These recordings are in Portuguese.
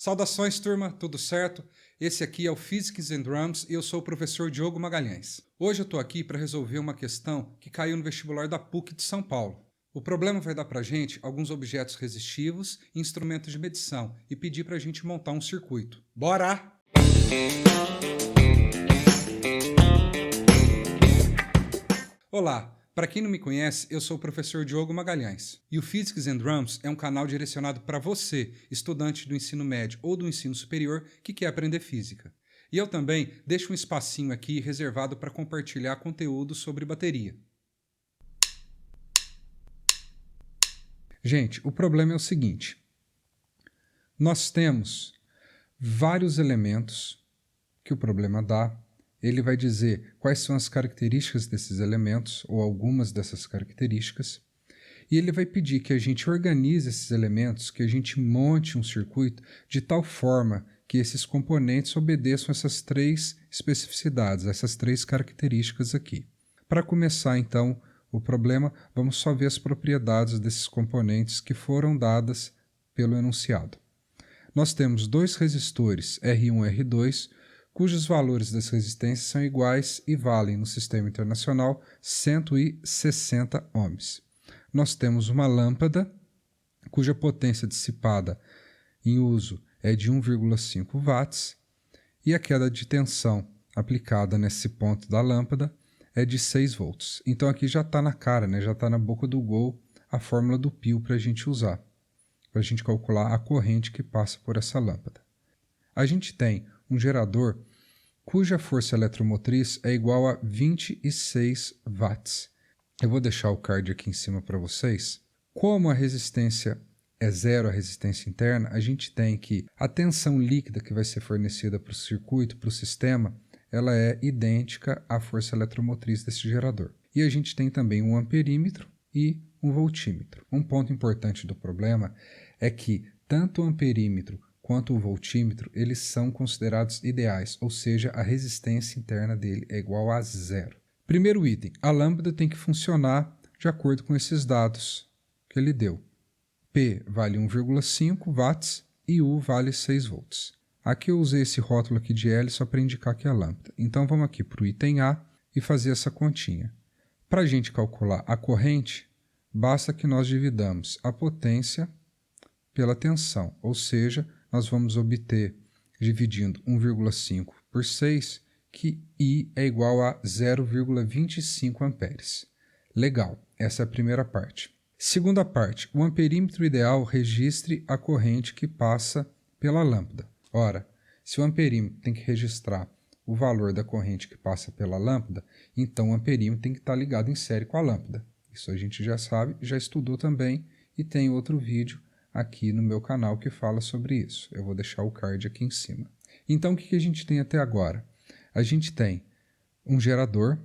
Saudações, turma, tudo certo? Esse aqui é o Physics and Drums e eu sou o professor Diogo Magalhães. Hoje eu estou aqui para resolver uma questão que caiu no vestibular da PUC de São Paulo. O problema vai dar para a gente alguns objetos resistivos e instrumentos de medição e pedir para a gente montar um circuito. Bora! Olá! Para quem não me conhece, eu sou o professor Diogo Magalhães. E o Physics and Drums é um canal direcionado para você, estudante do ensino médio ou do ensino superior que quer aprender física. E eu também deixo um espacinho aqui reservado para compartilhar conteúdo sobre bateria. Gente, o problema é o seguinte. Nós temos vários elementos que o problema dá. Ele vai dizer quais são as características desses elementos, ou algumas dessas características, e ele vai pedir que a gente organize esses elementos, que a gente monte um circuito de tal forma que esses componentes obedeçam essas três especificidades, essas três características aqui. Para começar, então, o problema, vamos só ver as propriedades desses componentes que foram dadas pelo enunciado. Nós temos dois resistores R1 e R2, cujos valores das resistências são iguais e valem no sistema internacional 160 ohms. Nós temos uma lâmpada, cuja potência dissipada em uso é de 1,5 watts, e a queda de tensão aplicada nesse ponto da lâmpada é de 6 volts. Então aqui já está na cara, né? Já está na boca do gol a fórmula do π para a gente usar, para a gente calcular a corrente que passa por essa lâmpada. A gente tem um gerador cuja força eletromotriz é igual a 26 watts. Eu vou deixar o card aqui em cima para vocês. Como a resistência é zero, a resistência interna, a gente tem que a tensão líquida que vai ser fornecida para o circuito, para o sistema, ela é idêntica à força eletromotriz desse gerador. E a gente tem também um amperímetro e um voltímetro. Um ponto importante do problema é que tanto o amperímetro quanto o voltímetro, eles são considerados ideais, ou seja, a resistência interna dele é igual a zero. Primeiro item, a lâmpada tem que funcionar de acordo com esses dados que ele deu. P vale 1,5 watts e U vale 6 volts. Aqui eu usei esse rótulo aqui de L só para indicar que é a lâmpada. Então vamos aqui para o item A e fazer essa continha. Para a gente calcular a corrente, basta que nós dividamos a potência pela tensão, ou seja, nós vamos obter, dividindo 1,5 por 6, que I é igual a 0,25 amperes. Legal, essa é a primeira parte. Segunda parte, o amperímetro ideal registre a corrente que passa pela lâmpada. Ora, se o amperímetro tem que registrar o valor da corrente que passa pela lâmpada, então o amperímetro tem que estar ligado em série com a lâmpada. Isso a gente já sabe, já estudou também e tem outro vídeo aqui no meu canal que fala sobre isso. Eu vou deixar o card aqui em cima. Então, o que a gente tem até agora? A gente tem um gerador,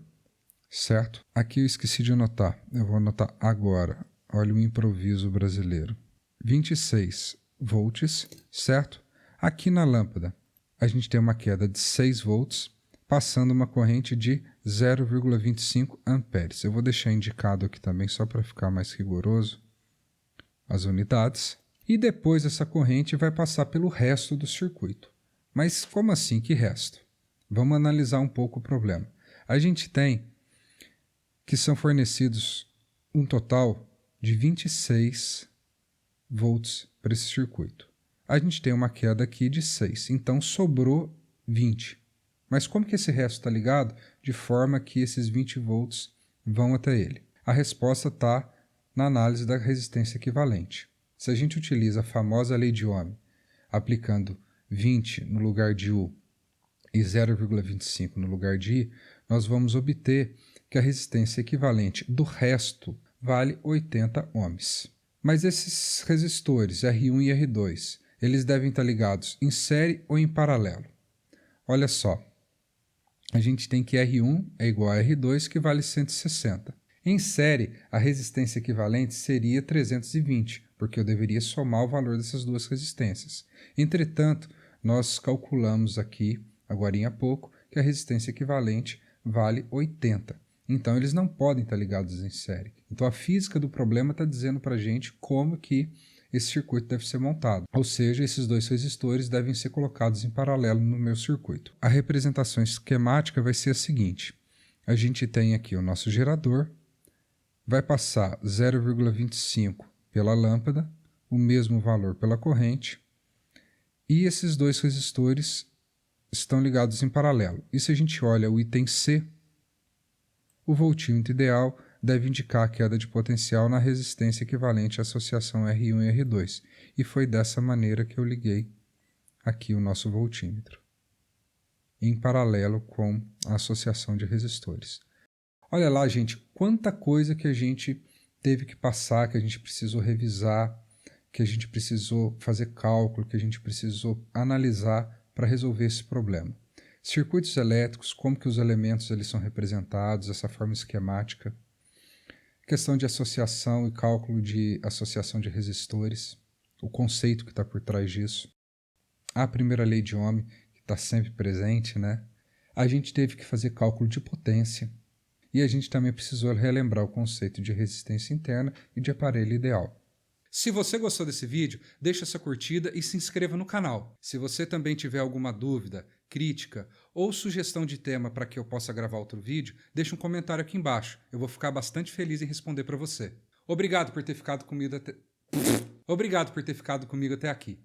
certo? Aqui eu esqueci de anotar. Eu vou anotar agora. Olha o improviso brasileiro. 26 volts, certo? Aqui na lâmpada, a gente tem uma queda de 6 volts, passando uma corrente de 0,25 amperes. Eu vou deixar indicado aqui também, só para ficar mais rigoroso, as unidades, e depois essa corrente vai passar pelo resto do circuito. Mas como assim, que resto? Vamos analisar um pouco o problema. A gente tem que são fornecidos um total de 26 volts para esse circuito. A gente tem uma queda aqui de 6, então sobrou 20. Mas como que esse resto está ligado? De forma que esses 20 volts vão até ele. A resposta está na análise da resistência equivalente. Se a gente utiliza a famosa lei de Ohm, aplicando 20 no lugar de U e 0,25 no lugar de I, nós vamos obter que a resistência equivalente do resto vale 80 ohms. Mas esses resistores R1 e R2, eles devem estar ligados em série ou em paralelo? Olha só, a gente tem que R1 é igual a R2, que vale 160. Em série, a resistência equivalente seria 320, porque eu deveria somar o valor dessas duas resistências. Entretanto, nós calculamos aqui, agora há pouco, que a resistência equivalente vale 80. Então, eles não podem estar ligados em série. Então, a física do problema está dizendo para a gente como que esse circuito deve ser montado. Ou seja, esses dois resistores devem ser colocados em paralelo no meu circuito. A representação esquemática vai ser a seguinte. A gente tem aqui o nosso gerador, vai passar 0,25 pela lâmpada, o mesmo valor pela corrente, e esses dois resistores estão ligados em paralelo. E se a gente olha o item C, o voltímetro ideal deve indicar a queda de potencial na resistência equivalente à associação R1 e R2. E foi dessa maneira que eu liguei aqui o nosso voltímetro, em paralelo com a associação de resistores. Olha lá, gente, quanta coisa que a gente teve que passar, que a gente precisou revisar, que a gente precisou fazer cálculo, que a gente precisou analisar para resolver esse problema. Circuitos elétricos, como que os elementos eles são representados, essa forma esquemática, questão de associação e cálculo de associação de resistores, o conceito que está por trás disso, a primeira lei de Ohm, que está sempre presente, né? A gente teve que fazer cálculo de potência e a gente também precisou relembrar o conceito de resistência interna e de aparelho ideal. Se você gostou desse vídeo, deixa sua curtida e se inscreva no canal. Se você também tiver alguma dúvida, crítica ou sugestão de tema para que eu possa gravar outro vídeo, deixa um comentário aqui embaixo. Eu vou ficar bastante feliz em responder para você. Obrigado por ter ficado comigo até aqui.